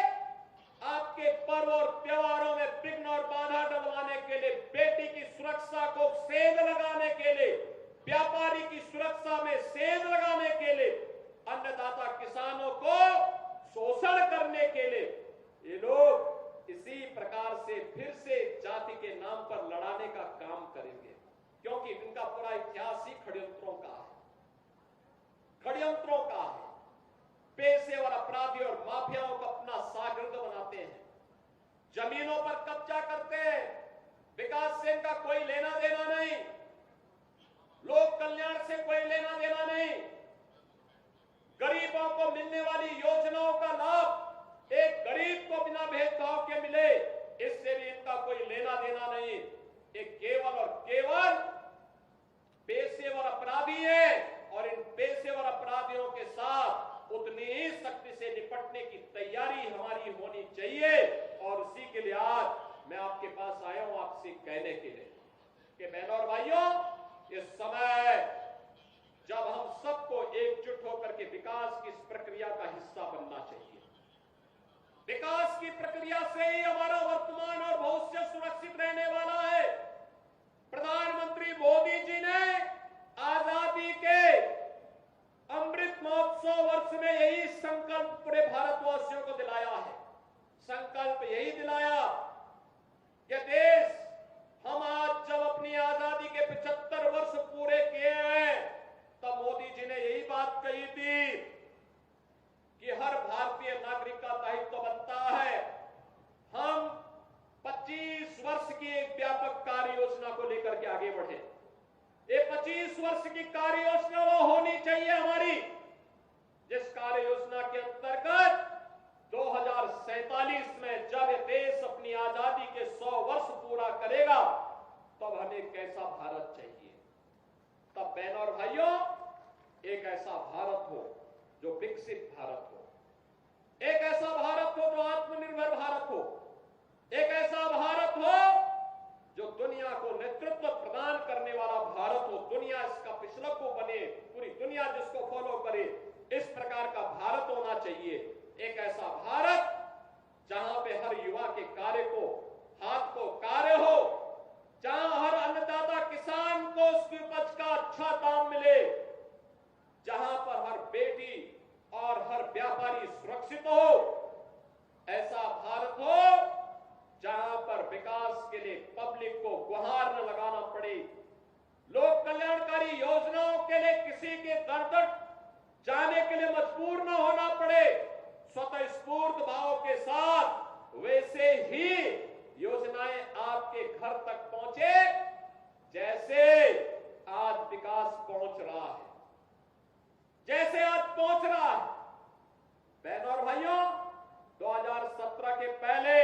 [SPEAKER 4] आपके पर्व और त्योहारों में विघ्न और बाधा डलवाने के लिए, बेटी की सुरक्षा को सेंध लगाने के लिए, व्यापारी की सुरक्षा में सेंध लगाने के लिए, अन्नदाता किसानों को शोषण करने के लिए ये लोग इसी प्रकार से फिर से जाति के नाम पर लड़ाने का काम करेंगे। क्योंकि इनका पूरा इतिहास ही षड्यंत्रों का है, षड्यंत्रों का है। पेशेवर अपराधी और माफियाओं को अपना शागिर्द बनाते हैं, जमीनों पर कब्जा करते हैं, विकास से इनका कोई लेना देना नहीं, लोक कल्याण से कोई लेना देना नहीं। गरीबों को मिलने वाली योजनाओं का लाभ एक गरीब को को बिना भेदभाव के मिले, इससे भी इनका कोई लेना देना नहीं। ये केवल और केवल पेशेवर अपराधी हैं और इन पेशेवर अपराधियों के साथ उतनी ही सख्ती से निपटने की तैयारी हमारी होनी चाहिए। और उसी के लिए आज मैं आपके पास आया हूं, आपसे कहने के लिए कि बहनों और भाइयों, इस समय जब हम सबको एकजुट होकर के विकास की इस प्रक्रिया का हिस्सा बनना चाहिए। विकास की प्रक्रिया से ही हमारा वर्तमान और भविष्य सुरक्षित रहने वाला है। प्रधानमंत्री मोदी जी ने आजादी के अमृत महोत्सव वर्ष में यही संकल्प पूरे भारतवासियों को दिलाया है। संकल्प यही दिलाया कि देश, हम आज जब अपनी आजादी के 75 वर्ष पूरे किए हैं, तब मोदी जी ने यही बात कही थी कि हर भारतीय नागरिक का दायित्व बनता है हम 25 वर्ष की एक व्यापक कार्य योजना को लेकर के आगे बढ़े। ये 25 वर्ष की कार्य योजना वो होनी चाहिए हमारी, जिस कार्य योजना के अंतर्गत 2047 में जब ये देश अपनी आजादी के 100 वर्ष पूरा करेगा, तब हमें कैसा भारत चाहिए। तब बहनों और भाइयों, एक ऐसा भारत हो जो विकसित भारत हो, एक ऐसा भारत हो जो आत्मनिर्भर भारत हो, एक ऐसा भारत हो जो दुनिया को नेतृत्व प्रदान करने वाला भारत हो, दुनिया इसका पिछलग्गू बने, पूरी दुनिया जिसको फॉलो करे, इस प्रकार का भारत होना चाहिए। एक ऐसा भारत जहां पे हर युवा के कार्य को, हाथ को कार्य हो, जहां हर अन्नदाता किसान को उसकी उपज का अच्छा दाम मिले, जहां पर हर बेटी और हर व्यापारी सुरक्षित हो, ऐसा भारत हो जहां पर विकास के लिए पब्लिक को गुहार न लगाना पड़े, लोक कल्याणकारी योजनाओं के लिए किसी के दर दर जाने के लिए मजबूर न होना पड़े, स्वतः स्फूर्त भाव के साथ वैसे ही योजनाएं आपके घर तक पहुंचे जैसे आज विकास पहुंच रहा है, जैसे आज पहुंच रहा है। बहनों और भाइयों, 2017 के पहले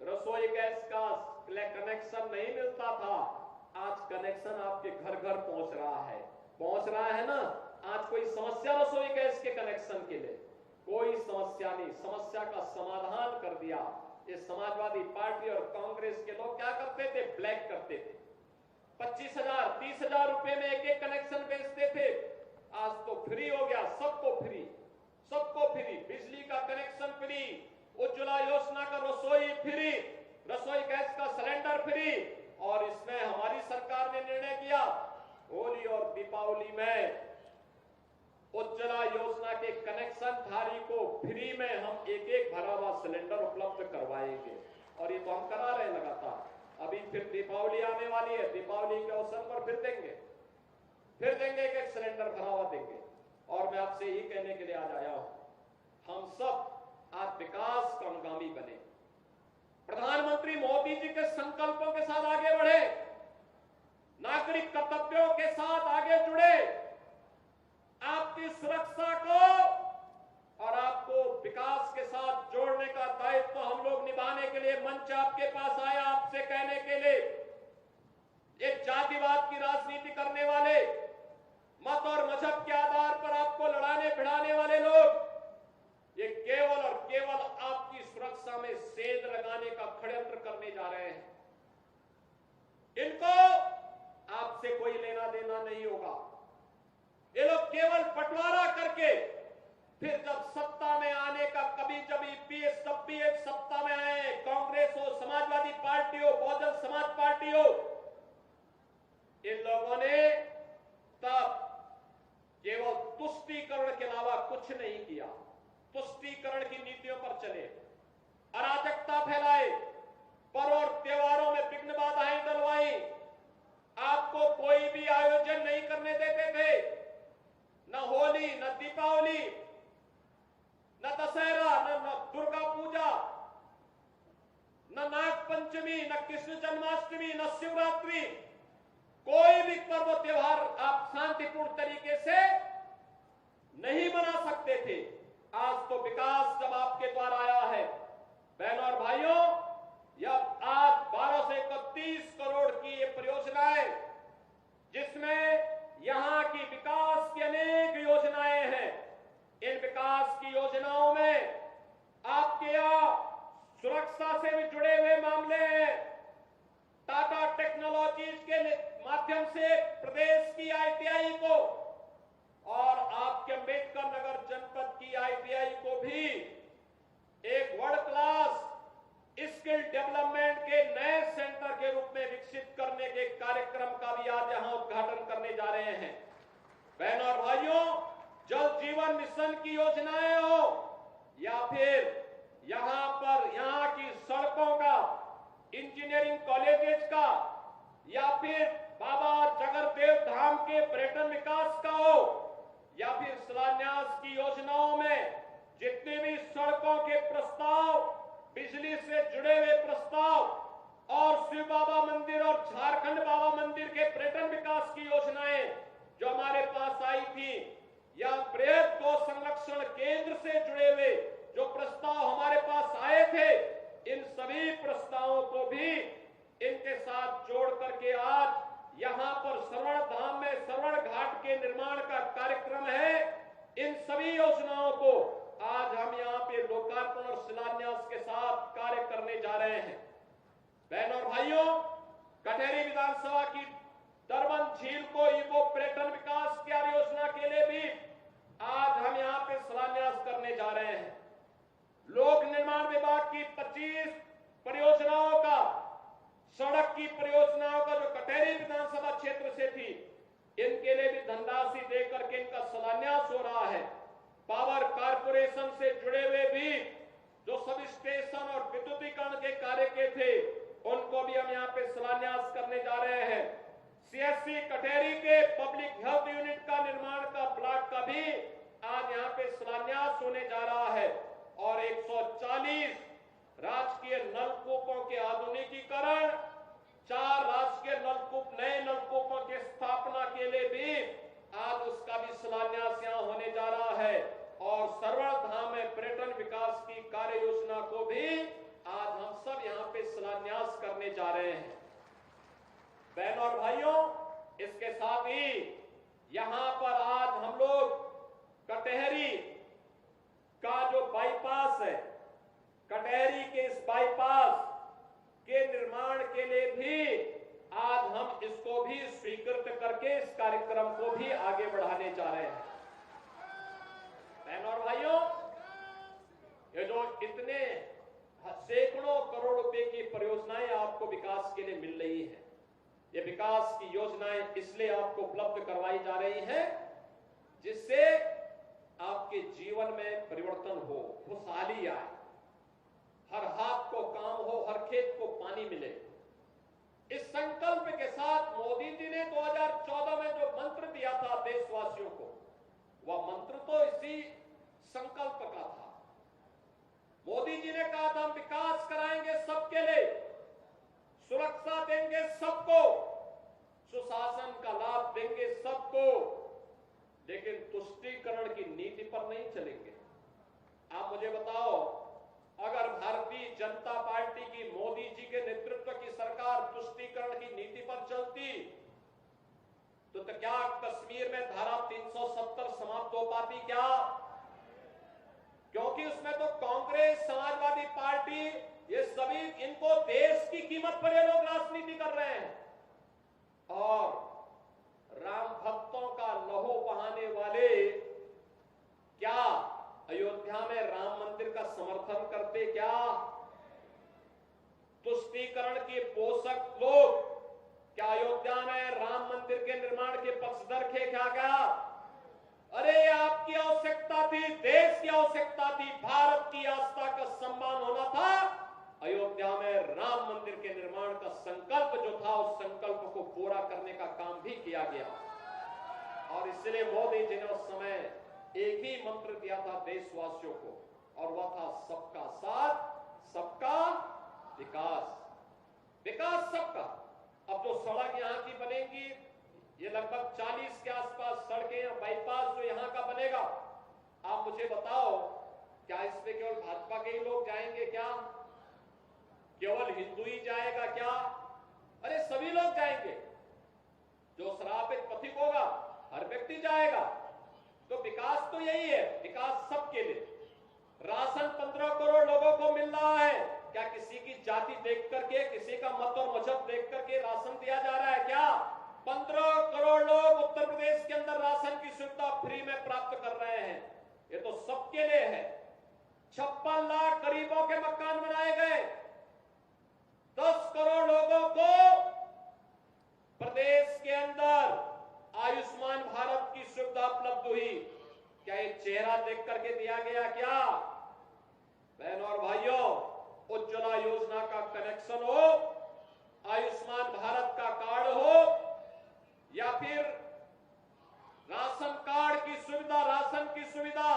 [SPEAKER 4] रसोई गैस का कनेक्शन नहीं मिलता था, आज कनेक्शन आपके घर घर पहुंच रहा है ना। आज कोई समस्या रसोई गैस के कनेक्शन के लिए कोई समस्या नहीं, समस्या का समाधान कर दिया। ये समाजवादी पार्टी और कांग्रेस के लोग क्या करते थे, ब्लैक करते थे, 25,000 30,000 रुपए में एक कनेक्शन बेचते थे। आज तो फ्री हो गया, सबको फ्री, बिजली का कनेक्शन फ्री, उज्ज्वला योजना का रसोई फ्री, रसोई गैस का सिलेंडर फ्री। और इसमें हमारी सरकार ने निर्णय किया, होली और दीपावली में उज्ज्वला योजना के कनेक्शन धारी को फ्री में हम एक भरा हुआ सिलेंडर उपलब्ध करवाएंगे। और ये तो हम करा रहे हैं लगातार। अभी फिर दीपावली आने वाली है, दीपावली के अवसर पर फिर देंगे एक सिलेंडर भरा हुआ देंगे। और मैं आपसे यही कहने के लिए आज आया हूं, हम सब आज विकास का अनुगामी बने, प्रधानमंत्री मोदी जी के संकल्पों के साथ आगे बढ़े, नागरिक कर्तव्यों के साथ आगे जुड़े, आपकी सुरक्षा को और आपको विकास के साथ जोड़ने का दायित्व हम लोग निभाने के लिए मंच आपके पास आया, आपसे कहने के लिए ये जातिवाद की राजनीति करने वाले, मत और मजहब के आधार पर आपको लड़ाने भिड़ाने वाले लोग, ये केवल और केवल आपकी सुरक्षा में सेंध लगाने का षड्यंत्र करने जा रहे हैं। इनको आपसे कोई लेना देना नहीं होगा। ये लोग केवल बंटवारा करके फिर जब सत्ता में आने का, कभी जब जब भी एक सत्ता में आए, कांग्रेस हो, समाजवादी पार्टी हो, बहुजन समाज पार्टी हो, इन लोगों ने तब केवल तुष्टीकरण के अलावा कुछ नहीं किया। तुष्टीकरण की नीतियों पर चले, अराजकता फैलाए, पर्व और त्योहारों में विघ्न बाधाएं डलवाई, आपको कोई भी आयोजन नहीं करने देते थे, न होली, न दीपावली, न दशहरा, न दुर्गा पूजा, न नाग पंचमी, न कृष्ण जन्माष्टमी, न शिवरात्रि, कोई भी पर्व त्योहार आप शांतिपूर्ण तरीके से नहीं मना सकते थे। आज तो विकास जब आपके द्वारा आया है, बहनों और भाइयों, यह आज 12 से 31 करोड़ की ये परियोजनाएं, जिसमें यहां की विकास की अनेक योजनाएं हैं। इन विकास की योजनाओं में आपके यहां सुरक्षा से भी जुड़े हुए मामले हैं। टाटा टेक्नोलॉजीज के माध्यम से प्रदेश की आईटीआई को और आपके अंबेडकर नगर जनपद की आईटीआई को भी एक वर्ल्ड क्लास स्किल डेवलपमेंट के नए सेंटर के रूप में विकसित करने के कार्यक्रम का भी आज यहां उद्घाटन करने जा रहे हैं। बहनों और भाइयों, जल जीवन मिशन की योजनाएं हो या फिर यहां की सड़कों का, इंजीनियरिंग कॉलेजेस का, या फिर बाबा जगरदेव धाम के पर्यटन विकास का हो, या फिर शिलान्यास की योजनाओं में जितने भी सड़कों के प्रस्ताव, बिजली से जुड़े हुए प्रस्ताव और शिव बाबा मंदिर और झारखंड बाबा मंदिर के पर्यटन विकास की योजनाएं जो हमारे पास आई थी, या बृहद गौ संरक्षण केंद्र से जुड़े हुए जो प्रस्ताव हमारे पास आए थे, इन सभी प्रस्तावों को भी इनके साथ जोड़ करके आज यहां पर श्रवण धाम में श्रवण घाट के निर्माण का कार्यक्रम है। इन सभी योजनाओं को आज हम यहां पे लोकार्पण और शिलान्यास के साथ कार्य करने जा रहे हैं। बहनों और भाइयों, कटेहरी विधानसभा की दरबन झील को इको पर्यटन विकास कार्य योजना के लिए भी आज हम यहां पे शिलान्यास करने जा रहे हैं। लोक निर्माण विभाग की 25 परियोजनाओं का, सड़क की परियोजनाओं का जो कटेहरी विधानसभा क्षेत्र से थी, इनके लिए भी धनराशि देकर के इनका शिलान्यास हो रहा है। पावर कारपोरेशन से जुड़े हुए भी जो सब स्टेशन और विद्युतीकरण के कार्य के थे, उनको भी हम यहाँ पे शिलान्यास करने जा रहे हैं। सीएससी कटेहरी के पब्लिक हेल्थ यूनिट का निर्माण का ब्लॉक का भी आज यहाँ पे शिलान्यास होने जा रहा है और 140 राजकीय नलकूपों के आधुनिकीकरण, 4 राजकीय नलकूप, नए नलकूपों की स्थापना के लिए भी आज उसका भी शिलान्यास यहाँ होने जा रहा है और श्रवण धाम में पर्यटन विकास की कार्य योजना को भी आज हम सब यहाँ पे शिलान्यास करने जा रहे हैं। बहनों और भाइयों, इसके साथ ही यहाँ पर आज हम लोग कटेहरी का जो बाईपास है, कटेहरी के इस बाईपास के निर्माण के लिए भी आज हम इसको भी स्वीकृत करके इस कार्यक्रम को भी आगे बढ़ाने जा रहे हैं। बहनों और भाइयों, ये जो इतने सैकड़ों करोड़ रुपए की परियोजनाएं आपको विकास के लिए मिल रही है, ये विकास की योजनाएं इसलिए आपको उपलब्ध करवाई जा रही हैं जिससे आपके जीवन में परिवर्तन हो, खुशहाली आए, हर हाथ को काम हो, हर खेत को पानी मिले। इस संकल्प के साथ मोदी जी ने 2014 में जो मंत्र दिया था देशवासियों को, वह मंत्र तो इसी संकल्प का था। मोदी जी ने कहा था हम विकास कराएंगे सबके लिए, सुरक्षा देंगे सबको, सुशासन का लाभ देंगे सबको, लेकिन तुष्टीकरण की नीति पर नहीं चलेंगे। आप मुझे बताओ, अगर भारतीय जनता पार्टी की मोदी जी के नेतृत्व की सरकार तुष्टीकरण की नीति पर चलती तो क्या कश्मीर में धारा 370 समाप्त हो पाती क्या? क्योंकि उसमें तो कांग्रेस, समाजवादी पार्टी, ये सभी, इनको देश की कीमत पर ये लोग राजनीति कर रहे हैं और राम भक्तों का लहू बहाने वाले क्या अयोध्या में राम मंदिर का समर्थन करते? क्या तुष्टीकरण के पोषक लोग क्या अयोध्या में राम मंदिर के निर्माण के पक्षधर थे? क्या अरे आपकी आवश्यकता थी, देश की आवश्यकता थी, भारत की आस्था का सम्मान होना था। अयोध्या में राम मंदिर के निर्माण का संकल्प जो था, उस संकल्प को पूरा करने का काम भी किया गया और इसलिए मोदी जी ने उस समय एक ही मंत्र दिया था देशवासियों को और वह था सबका साथ, सबका विकास। विकास सबका। अब जो सड़क यहाँ की बनेगी, ये लगभग 40 के आसपास सड़कें या बाईपास जो यहाँ का बनेगा, आप मुझे बताओ क्या इसमें केवल भाजपा के ही लोग जाएंगे क्या? केवल हिंदू ही जाएगा क्या? अरे सभी लोग जाएंगे। जो श्रापित पथिक होगा हर व्यक्ति जाएगा। तो विकास तो यही है, विकास सबके लिए। राशन 15 करोड़ लोगों को मिल रहा है। क्या किसी की जाति देख करके, किसी का मत और मजहब देख करके राशन दिया जा रहा है क्या? 15 करोड़ लोग उत्तर प्रदेश के अंदर राशन की सुविधा फ्री में प्राप्त कर रहे हैं। ये तो सबके लिए है। 56 लाख गरीबों के मकान बनाए गए। 10 करोड़ लोगों को प्रदेश के अंदर आयुष्मान भारत की सुविधा उपलब्ध हुई। क्या ये चेहरा देख करके दिया गया क्या? बहनों और भाइयों, उज्ज्वला योजना का कनेक्शन हो, आयुष्मान भारत का कार्ड हो, या फिर राशन कार्ड की सुविधा, राशन की सुविधा,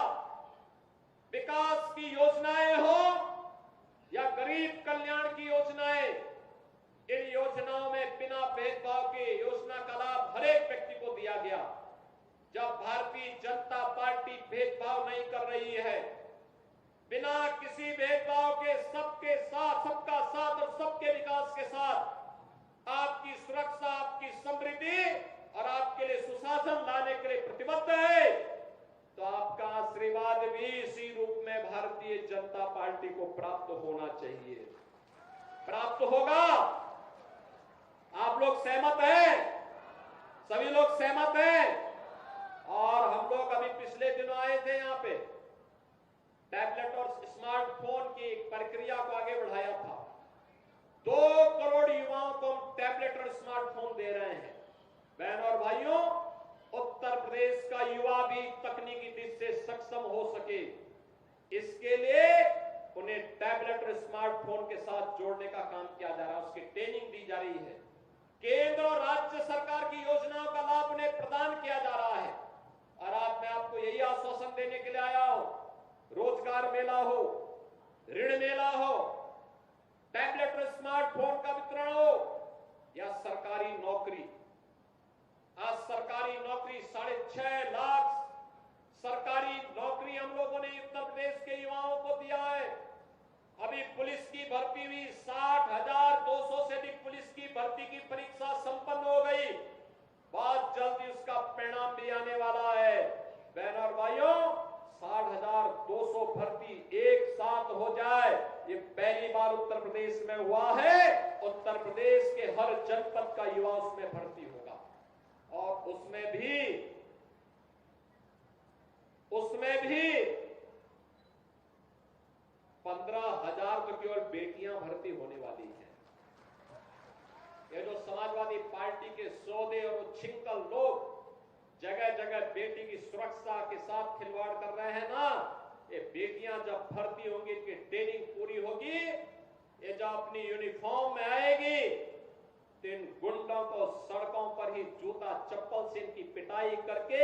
[SPEAKER 4] विकास की योजनाएं हो या गरीब कल्याण की योजनाएं, इन योजनाओं में बिना भेदभाव के योजना का लाभ हर एक व्यक्ति को दिया गया। जब भारतीय जनता पार्टी भेदभाव नहीं कर रही है, बिना किसी भेदभाव के सबके साथ, सबका साथ और सबके विकास के साथ आपकी सुरक्षा, आपकी समृद्धि और आपके लिए सुशासन लाने के लिए प्रतिबद्ध है, तो आपका आशीर्वाद भी इसी रूप में भारतीय जनता पार्टी को प्राप्त होना चाहिए। प्राप्त होगा। आप लोग सहमत हैं? सभी लोग सहमत हैं? और हम लोग अभी पिछले दिनों आए थे यहां पे, टैबलेट और स्मार्टफोन की प्रक्रिया को आगे बढ़ाया था। 2 करोड़ युवाओं को हम टैबलेट और स्मार्टफोन दे रहे हैं। बहन और भाइयों, उत्तर प्रदेश का युवा भी तकनीकी दृष्टि से सक्षम हो सके, इसके लिए उन्हें टैबलेट और स्मार्टफोन के साथ जोड़ने का काम किया जा रहा है, उसकी ट्रेनिंग दी जा रही है। केंद्र और राज्य सरकार की योजनाओं का लाभ उन्हें प्रदान किया जा रहा है। और आज मैं आपको यही आश्वासन देने के लिए आया हूं, रोजगार मेला हो, ऋण मेला हो, टैबलेट और स्मार्टफोन का वितरण हो या सरकारी नौकरी। आज सरकारी नौकरी 6.5 लाख सरकारी नौकरी हम लोगों ने उत्तर प्रदेश के युवाओं को दिया है। अभी पुलिस की भर्ती हुई, 60,200 से अधिक पुलिस की भर्ती की परीक्षा संपन्न हो गई। बहुत जल्दी उसका परिणाम भी आने वाला है। बहनों और भाइयों, 60,200 भर्ती एक साथ हो जाए, ये पहली बार उत्तर प्रदेश में हुआ है। उत्तर प्रदेश के हर जनपद का युवा उसमें भर्ती होगा और उसमें भी 15,000 तो केवल बेटियां भर्ती होने वाली हैं। ये जो समाजवादी पार्टी के सौदे और छिंकल लोग जगह जगह बेटी की सुरक्षा के साथ खिलवाड़ कर रहे हैं ना, ये बेटियां जब भर्ती होंगी, इनकी ट्रेनिंग पूरी होगी, ये जब अपनी यूनिफॉर्म में आएगी, तो इन गुंडों को सड़कों पर ही जूता चप्पल से इनकी पिटाई करके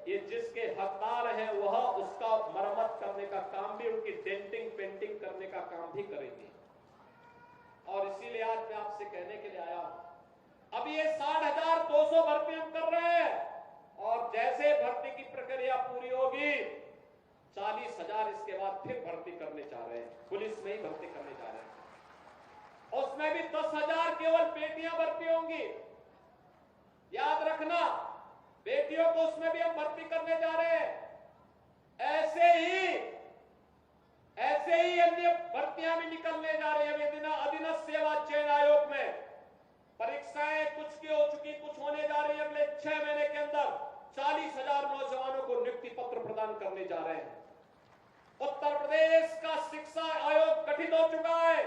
[SPEAKER 4] ये जिसके हकदार हैं वह उसका मरम्मत करने का काम भी, उनकी डेंटिंग पेंटिंग करने का काम भी करेंगे। और इसीलिए आज मैं आपसे कहने के लिए आया हूं, अब ये 60,200 भर्ती हम कर रहे हैं और जैसे भर्ती की प्रक्रिया पूरी होगी, 40,000 इसके बाद फिर भर्ती करने जा रहे हैं, पुलिस में ही भर्ती करने जा रहे हैं। उसमें भी 10,000 केवल बेटियां भर्ती होंगी। याद रखना, बेटियों को उसमें भी हम भर्ती करने जा रहे हैं। ऐसे ही अन्य भर्तियां भी निकलने जा रही है। अधीनस्थ सेवा चयन आयोग में परीक्षाएं कुछ की हो चुकी, कुछ होने जा रही है। अगले 6 महीने के अंदर 40,000 नौजवानों को नियुक्ति पत्र प्रदान करने जा रहे हैं। उत्तर प्रदेश का शिक्षा आयोग गठित हो चुका है।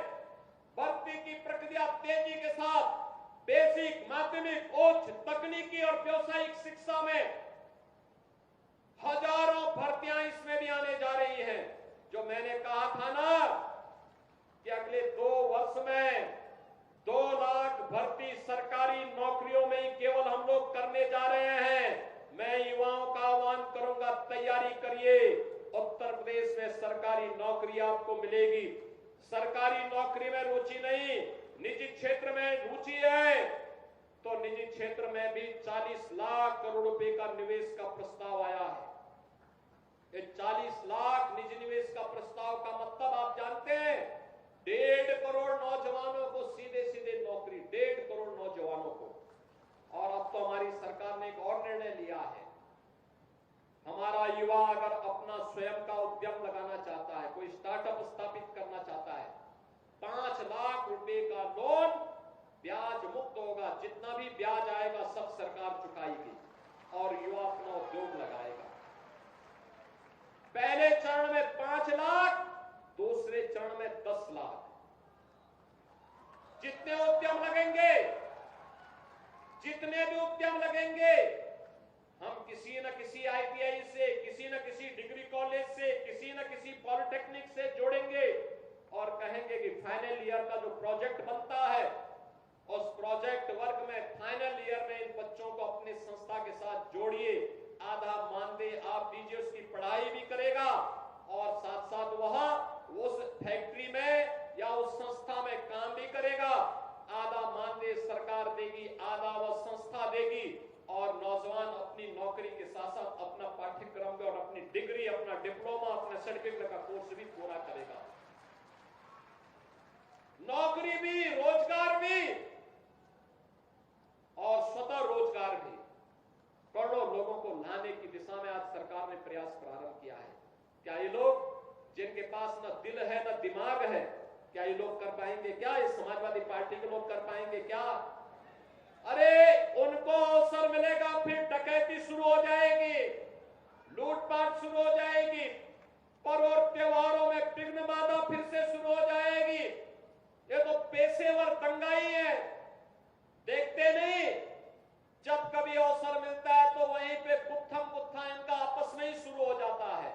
[SPEAKER 4] भर्ती की प्रक्रिया तेजी के साथ बेसिक, माध्यमिक, उच्च, तकनीकी और व्यावसायिक शिक्षा में हजारों भर्तियां इसमें भी आने जा रही हैं। जो मैंने कहा था ना कि अगले 2 वर्ष में 2 लाख भर्ती सरकारी नौकरियों में ही केवल हम लोग करने जा रहे हैं। मैं युवाओं का आह्वान करूंगा, तैयारी करिए। उत्तर प्रदेश में सरकारी नौकरी आपको मिलेगी। सरकारी नौकरी में रुचि नहीं, निजी क्षेत्र में रुचि है, तो निजी क्षेत्र में भी 40 लाख करोड़ रुपए का निवेश का प्रस्ताव आया है। ये 40 लाख निजी निवेश का प्रस्ताव का मतलब आप जानते हैं, 1.5 करोड़ नौजवान हमारी सरकार ने एक और निर्णय लिया है। हमारा युवा अगर अपना स्वयं का उद्यम लगाना चाहता है, कोई स्टार्टअप स्थापित करना चाहता है, 5 लाख रुपए का लोन ब्याज मुक्त होगा। जितना भी ब्याज आएगा सब सरकार चुकाएगी और युवा अपना उद्योग लगाएगा। पहले चरण में 5 लाख, दूसरे चरण में 10 लाख। जितने उद्यम लगेंगे, जितने भी उद्यम लगेंगे, हम किसी न किसी ITI से, किसी न किसी डिग्री कॉलेज से, किसी न किसी पॉलिटेक्निक से जोड़ेंगे और कहेंगे कि फाइनल ईयर का जो प्रोजेक्ट बनता है, उस प्रोजेक्ट वर्क में फाइनल ईयर में इन बच्चों को अपनी संस्था के साथ जोड़िए। आधा मानदेय आप दीजिए, उसकी पढ़ाई भी करेगा और साथ साथ वह उस फैक्ट्री में या उस संस्था में काम भी करेगा। आधा मानदेय सरकार देगी, आधा वह संस्था देगी और नौजवान अपनी नौकरी के साथ साथ अपना पाठ्यक्रम भी और अपनी डिग्री, अपना डिप्लोमा, अपना सर्टिफिकेट का कोर्स भी पूरा करेगा। नौकरी भी, रोजगार भी और स्वतः रोजगार भी करोड़ों लोगों को लाने की दिशा में आज सरकार ने प्रयास प्रारंभ किया है। क्या ये लोग जिनके पास न दिल है न दिमाग है, क्या ये लोग कर पाएंगे? क्या इस समाजवादी पार्टी के लोग कर पाएंगे क्या? अरे उनको अवसर मिलेगा, फिर डकैती शुरू हो जाएगी, लूटपाट शुरू हो जाएगी, पर्व और त्योहारों में विघ्न बाधा फिर से शुरू हो जाएगी। ये तो पेशेवर दंगाई है, देखते नहीं। जब कभी अवसर मिलता है तो वहीं पे गुत्था इनका आपस में ही शुरू हो जाता है,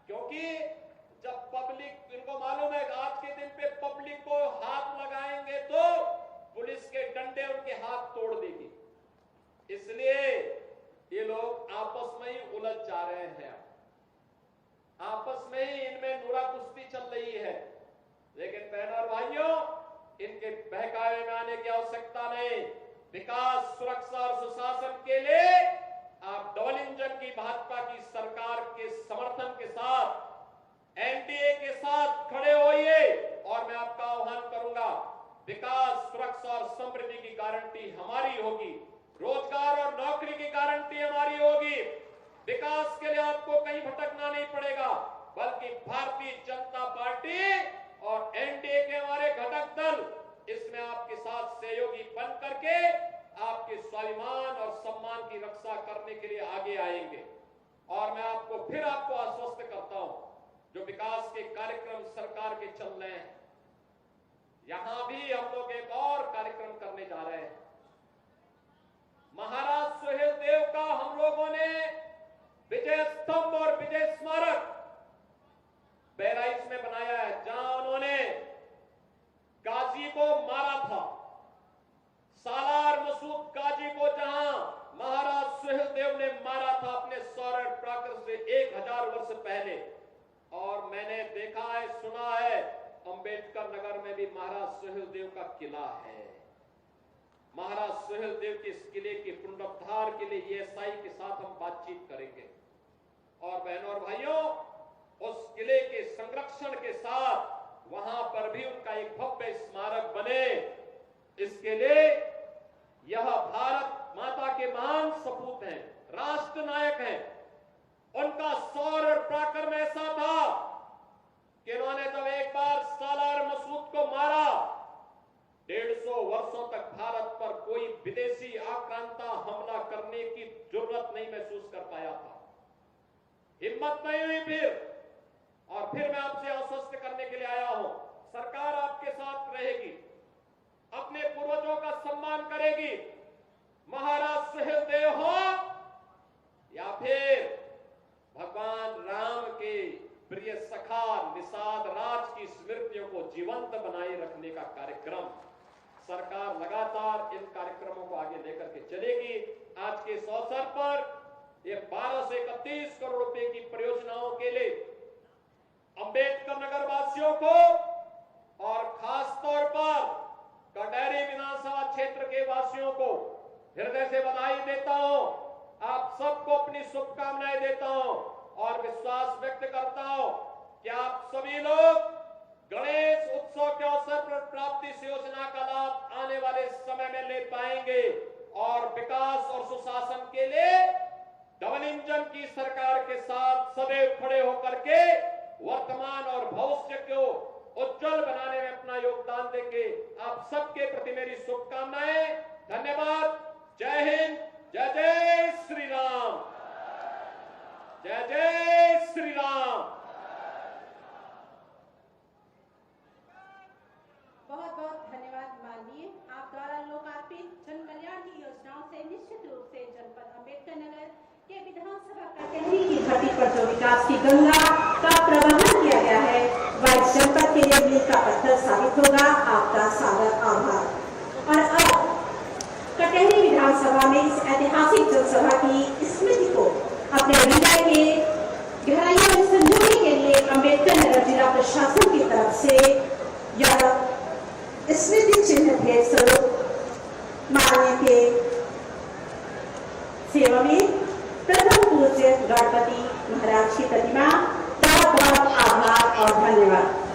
[SPEAKER 4] क्योंकि जब पब्लिक, इनको मालूम है आज के दिन पे पब्लिक को हाथ लगाएंगे तो पुलिस के डंडे उनके हाथ तोड़ देगी। इसलिए ये लोग आपस में ही उलझ जा रहे हैं, आपस में ही इनमें नूरा कुश्ती चल रही है। लेकिन बहनों और भाइयों, इनके बहकावे में आने की आवश्यकता नहीं। विकास, सुरक्षा और सुशासन के लिए आप डबल इंजन की भाजपा की सरकार के समर्थन के साथ, NDA के साथ खड़े होइए और मैं आपका आह्वान करूंगा, विकास, सुरक्षा और समृद्धि की गारंटी हमारी होगी, रोजगार और नौकरी की गारंटी हमारी होगी। विकास के लिए आपको कहीं भटकना नहीं पड़ेगा, बल्कि भारतीय जनता पार्टी और NDA के हमारे घटक दल इसमें आपके साथ सहयोगी बन करके आपके स्वाभिमान और सम्मान की रक्षा करने के लिए आगे आएंगे। और मैं आपको आश्वस्त करता हूं, जो विकास के कार्यक्रम सरकार के चल रहे हैं, यहां भी हम लोग एक और कार्यक्रम करने जा रहे हैं। महाराज सुहेलदेव का हम लोगों ने विजय स्तंभ और विजय स्मारक बहराइच में बनाया है, जहां उन्होंने गाजी को मारा था। सालार मसूद गाजी को जहां महाराज सुहेलदेव ने मारा था अपने सौर प्राकृत से 1000 वर्ष पहले। और मैंने देखा है, सुना है, अंबेडकर नगर में भी महाराज सुहेलदेव का किला है। महाराज सुहेलदेव के इस किले के पुनरुद्धार के लिए ESI के साथ हम बातचीत करेंगे। और बहनों और भाइयों, उस किले के संरक्षण के साथ वहां पर भी उनका एक भव्य स्मारक बने, इसके लिए यह भारत माता के महान सपूत हैं, राष्ट्र नायक हैं। उनका सौर और पराक्रम ऐसा था कि उन्होंने जब एक बार सालार मसूद को मारा, 150 वर्षों तक भारत पर कोई विदेशी आक्रांता हमला करने की जरूरत नहीं महसूस कर पाया था, हिम्मत नहीं हुई फिर। और फिर मैं आपसे आश्वस्त करने के लिए आया हूं, सरकार आपके साथ रहेगी, अपने पूर्वजों का सम्मान करेगी। महाराज सुहेलदेव हो या फिर भगवान राम के प्रिय सखा निषाद राज की स्मृतियों को जीवंत बनाए रखने का कार्यक्रम, सरकार लगातार इन कार्यक्रमों को आगे लेकर के चलेगी। आज के इस अवसर पर ये 12 से 31 करोड़ रुपए की परियोजनाओं के लिए अंबेडकर नगर वासियों को और खास तौर पर कटहरी विधानसभा क्षेत्र के वासियों को हृदय से बधाई देता हूं। आप सबको अपनी शुभकामनाएं देता हूं और विश्वास व्यक्त करता हूं कि आप सभी लोग गणेश उत्सव के अवसर पर प्राप्ति इस योजना का लाभ आने वाले समय में ले पाएंगे और विकास और सुशासन के लिए डबल इंजन की सरकार के साथ सदैव खड़े होकर के वर्तमान और भविष्य को उज्जवल बनाने में अपना योगदान देंगे। आप सबके प्रति मेरी शुभकामनाएं। धन्यवाद। जय हिंद। जय जय श्री राम। जय जय श्री राम।
[SPEAKER 2] बहुत बहुत धन्यवाद माननीय। आप द्वारा लोकार्पित जन कल्याण की योजनाओं से निश्चित रूप से जनपद अम्बेडकर नगर के विधानसभा कचहरी की धरती पर जो विकास की गंगा का प्रवाहन किया गया है वह जनपद के लिए मील का पत्थर साबित होगा। आपका सादर आभार। और अब कचहरी विधानसभा में इस ऐतिहासिक जनसभा की स्मृति को अपने हृदय के गहराइयों में संजोने के लिए अम्बेडकर नगर जिला प्रशासन की तरफ से यह स्मृति चिन्ह भेंट स्वरूप माननीय के सेवा में प्रथम पूज्य गणपति महाराज की प्रतिमा। बहुत बहुत आभार और धन्यवाद।